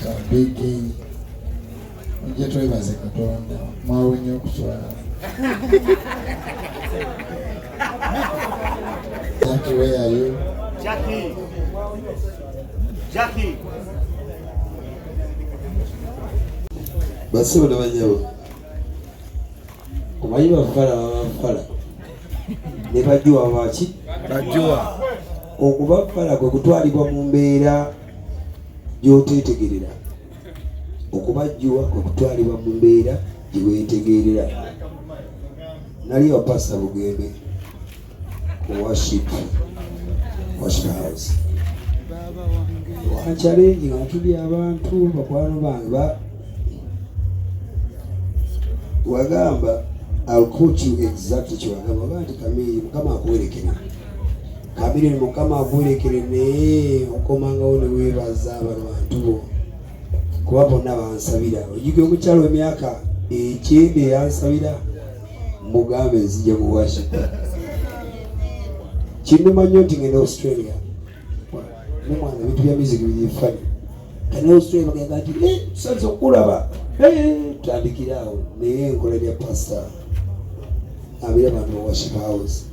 Pastor Biggie ojja twebaze Katonda mwawonye okuswala. Jackie, where are you? Jackie. Basi banyawo omanyi bafala ne bajjuwa baki Bajjuwa okubafala kwe kutwalibwa mu mbeera gy'oteetegerera. Okubajjuwa kwe kutwalibwa mu mbeera gye weetegerera. Nali wa Pastor Bugembe worship house wanchallenge nga tuli abantu bakwano bange wagamba I'll coach you exactly chiwagamba banti Kamili mukama akuwerekera Kamili mukama akuwerekere ne okomangawo ne weebaza abantu bo kuba bonna bansabira ojiga omukyalo emyaka ekyenda yansabira mugambe nzija mu worship. Kinuma nnyo nti ngenda Australia nemwana ebintu bya music byefani kana Australia bagamba nti tusanze okulaba tutandikirawo naye enkola ya pastor abira abantu mu worship house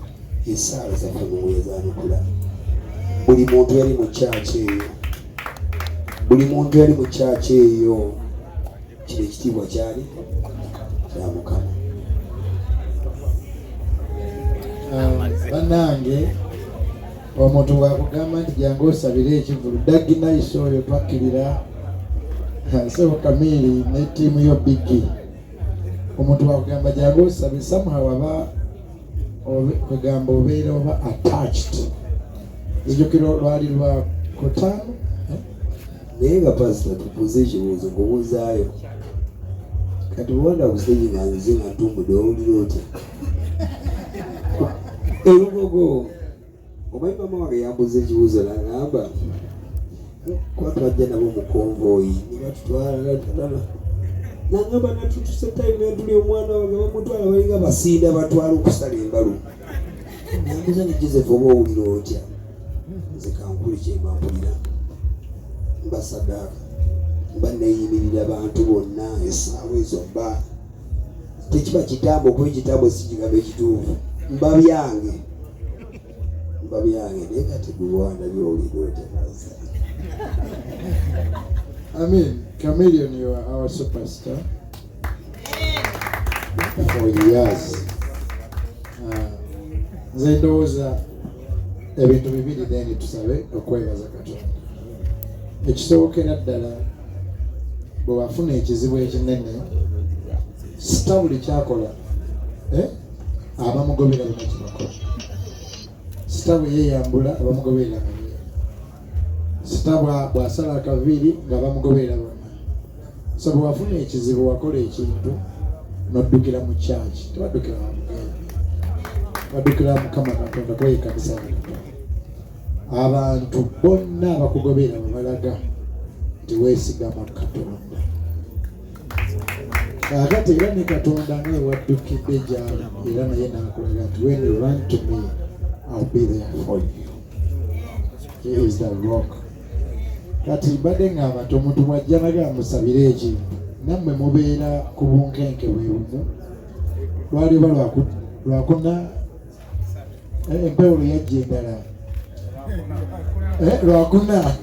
esaala zaffe mu mwezi anukula. Buli muntu yali mu church eyo, buli muntu yali mu church eyo, kino ekitiibwa kyali kya Mukama. Bannange omuntu bwakugamba nti jangu osabire ekivulu daginaiso oyo twakkirira Sebo Kamili ne ttiimu yo Biggie. Omuntu bwakugamba jangu osabire somehow aba kugamba obeera oba attached. Ejjukiro lwali lwa Kotano naye nga pastor tukuze ekibuuzo ng'obuuzaayo kati wanda kusenyi nga nze nga ntumbude owulira otya erugogo omanyi mama wange yambuza ekibuuzo nagamba kuba twajja nabo mu konvoyi ne batutwala nagamba natutuse time yatuli omwana wange bamutwala balinga basinda batwala okusala embalu nambuza ne Joseph oba owulira otya nze kankuli kyembambulira mbasaddaaka mba neeyimirira abantu bonna essaawa ezo mba tekiba kitambo okuba ekitambo sikigambo ekituufu mba byange naye kati gulwanda byowulira otya. Chameleon, you are our superstar for years. Nze ndowooza ebintu bibiri then tusabe okwebaza Katonda. Ekisookera ddala bwe wafuna ekizibu ekinene sita buli kyakola abamugobera bonna kibakola. Sita bwe yeeyambula abamugoberera bonna. Sita bw'asala akaviiri nga bamugoberera bonna. So bwe wafuna ekizibu wakola ekintu n'oddukira mu kyaki tebaddukira wamugenda baddukira Mukama Katonda kuba ye kanisa ya Katonda. Abantu bonna abakugoberera babalaga nti weesigama Katonda. Kakati era ne Katonda naye waddukidde gy'ali era naye n'akulaga nti when you run to me I'll be there for you. He is the rock. Kati mbadde ngamba nti omuntu bw'ajja naga musabire ekintu nammwe mubeera ku bunkenke bwe bumu lwali oba lwakuna empewo lwe yajja endala lwakuna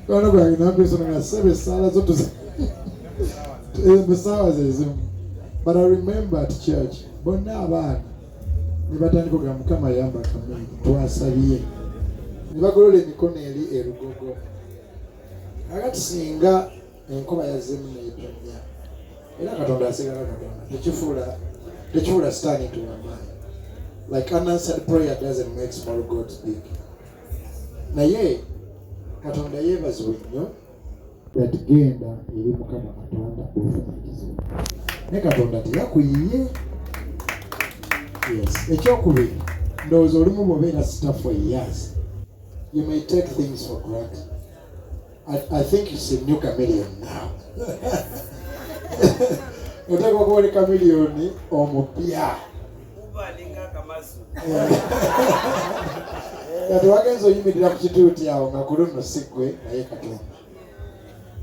kwana gwange nakwesona nga sebe saala zo musaawa ze zimu. But I remember at church bonna abaana ne batandika okuga Mukama yamba Kamili twasabye ne bagolola emikono eri erugogo. Akati singa enkuba yazemu n'etonnya era Katonda asigala Katonda tekifuula sitaani into our mind. Like unanswered prayer doesn't make small gods big. Naye Katonda yeebazibwe nnyo yatugenda eri Mukama Katonda ofuna ekizibu ne Katonda teyakuyiye. Yes. Ekyokubiri ndowooza olumu bw'obeera sita for years you may take things for granted. I think it's a new Chameleon now. Otaka kuba Chameleon omupya kati wagenza oyimirira ku kituuti awo nga ku luno siggwe naye Katonda.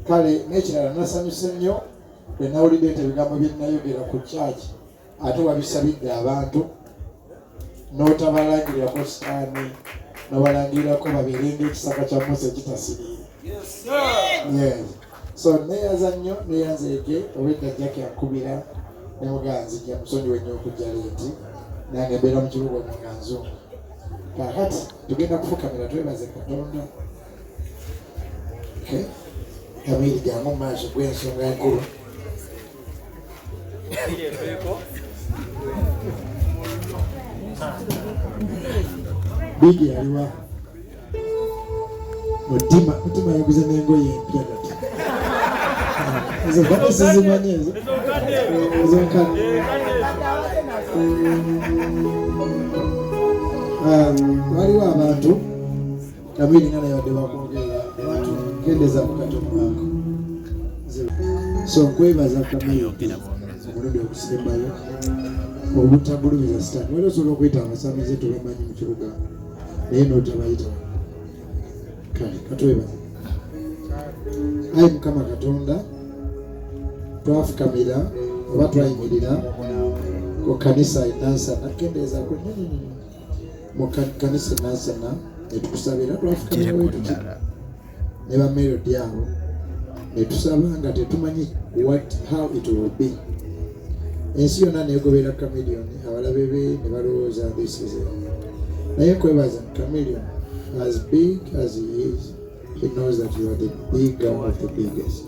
Kale n'ekirala nasanyuse nnyo bwe nawulidde nti ebigambo bye nnayogera ku kyaki ate wabisabidde abantu n'otabalangirirako sitaani n'obalangirirako babeerenga ekisaka kya Mose kitasiriire. Yes. So neeyaza nnyo neeyanzeege obwedda Jackie akubira ne muganzi gya musonyiwe nnyo okujja leeti nange mbeera mu kibuga nga nzungu. Kaakati tugenda kufukamira twebaze Katonda. Kamiri jangu mu maaso gw'ensonga enkulu. Bigi aliwa mutima yaguze n'engoye empya kati. Ezo bado sizimanyi ezo. Ezo nkani. Waliwo abantu Kamiri nga naye wadde bakwogera abantu kendeza mu Katonda wako. So nkwebaza Kamiri omulundi okusembayo obutabulubiza sitaani. Wali osobola okuyita abasamize tubamanyi mu kibuga naye n'otabayita. Kale katwebaza. Ayi Mukama Katonda twafukamira oba twayimirira ku kanisa enansana kendeeza mu kanisa enansana netukusabira twafukamira wetuki ne bamelodi abo netusaba nga tetumanyi how it will be. Ensi yonna negobera Chameleon abalabe be ne balowooza this is it. Naye nkwebaza Chameleon, as big as he is, he knows that you are the bigger of the biggest.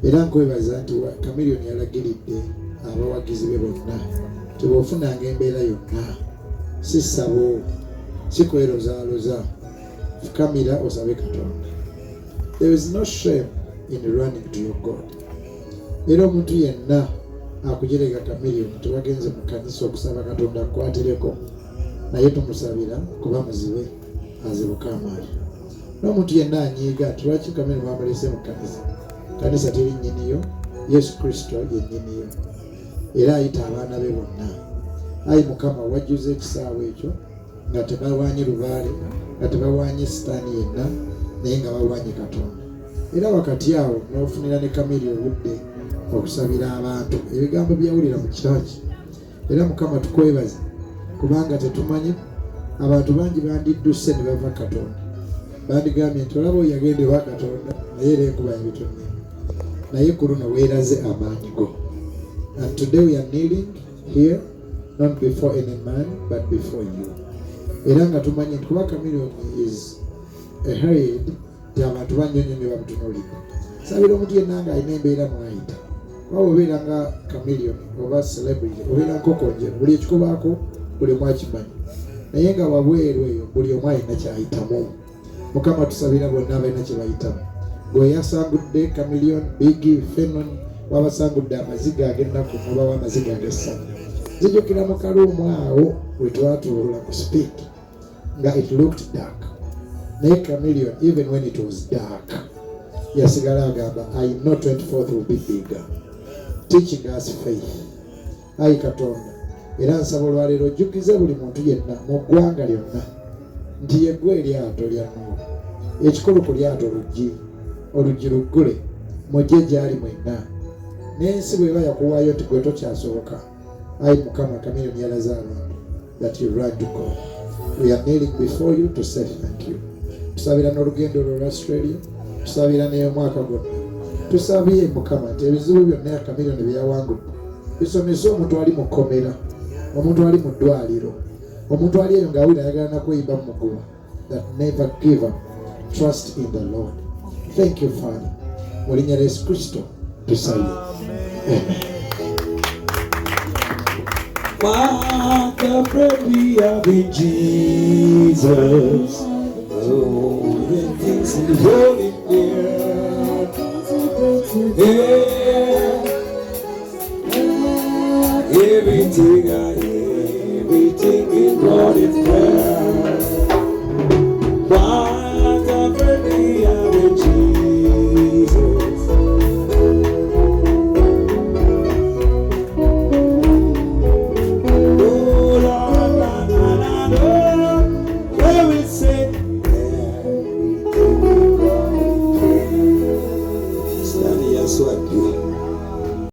Era nkwebaza nti Chameleon yalagiridde abawagizi be bonna nti bw'ofunanga embeera yonna si ssabo si kwerozaloza fukamira osabe Katonda. There is no shame in running to your God. Era omuntu yenna akujereka Chameleon tebagenze mu kanisa okusaba Katonda akwatireko naye tumusabira kuba muzibe azibuka amaanyi. N'omuntu yenna anyiiga nti lwaki Chameleon bamulese mu kanisa. Kanisa teri nnyiniyo, Yesu Kristo ye nnyiniyo era ayita abaana be bonna. Ayi Mukama wajjuza ekisaawe ekyo nga tebawaanye lubaale nga tebawaanye sitaani yenna naye nga bawaanye Katonda. Era wakati awo n'ofunira ne Chameleon obudde okusabira abantu ebigambo byawulira mu kiraki. Era Mukama tukwebaza kubanga tetumanyi abantu bangi bandidduse ne bava Katonda. Bandigambye nti olaba oyo yagenda ewa Katonda naye era enkuba yabitonnya. Naye ku luno weeraze amaanyi go. And today we are kneeling here not before any man but before you. Era nga tumanyi nti kuba Chameleon is ahead nti abantu banyonyomye bamutunuulidde. Sabira omuntu yenna nga alina embeera mwayita. Kuba obeera nga Chameleon oba celebrity obeera nkokonjera buli ekikubaako buli omu akimanyi. Naye nga wabweru eyo buli omu alina kyayitamu. Mukama tusabira bonna abalina kye bayitamu. Gwe yasangudde Chameleon, Biggie, Fenon wabasangudde amaziga ag'ennaku oba w'amaziga ag'essatu. Nzijukira mu kaluumu awo we twatuulula ku speak nga it looked dark. Naye Chameleon, even when it was dark, yasigala agamba I know 24th will be bigger. Teaching us faith. Ayi Katonda, era nsaba olwaleero ojjukize buli muntu yenna mu ggwanga lyonna nti yeggwe eryato lya Nuuwa. Ekikulu ku lyato oluggi luggule mujje gy'ali mwenna. N'ensi bw'eba yakuwaayo nti gwe tokyasoboka. Ayi Mukama, Chameleon yalaze abantu that you run to God. We are kneeling before you to say thank you. Tusabira n'olugendo lwa Australia, tusabira n'omwaka gwonna. Tusabye Mukama nti ebizibu byonna ya Chameleon bye yawangudde bisomese omuntu ali mu kkomera, omuntu ali mu ddwaliro, omuntu ali eyo ng'awulira ayagala nakweyimba mu muguwa. That never give up. Trust in the Lord. Thank you, Father. Mu linnya lya Yesu Kristo tusabye. Amen. What a friend we have in Jesus. Oh, the things He's holding dear. Yeah. Everything is brought in prayer. What a friend we have in Jesus. Oh Lord, aswadde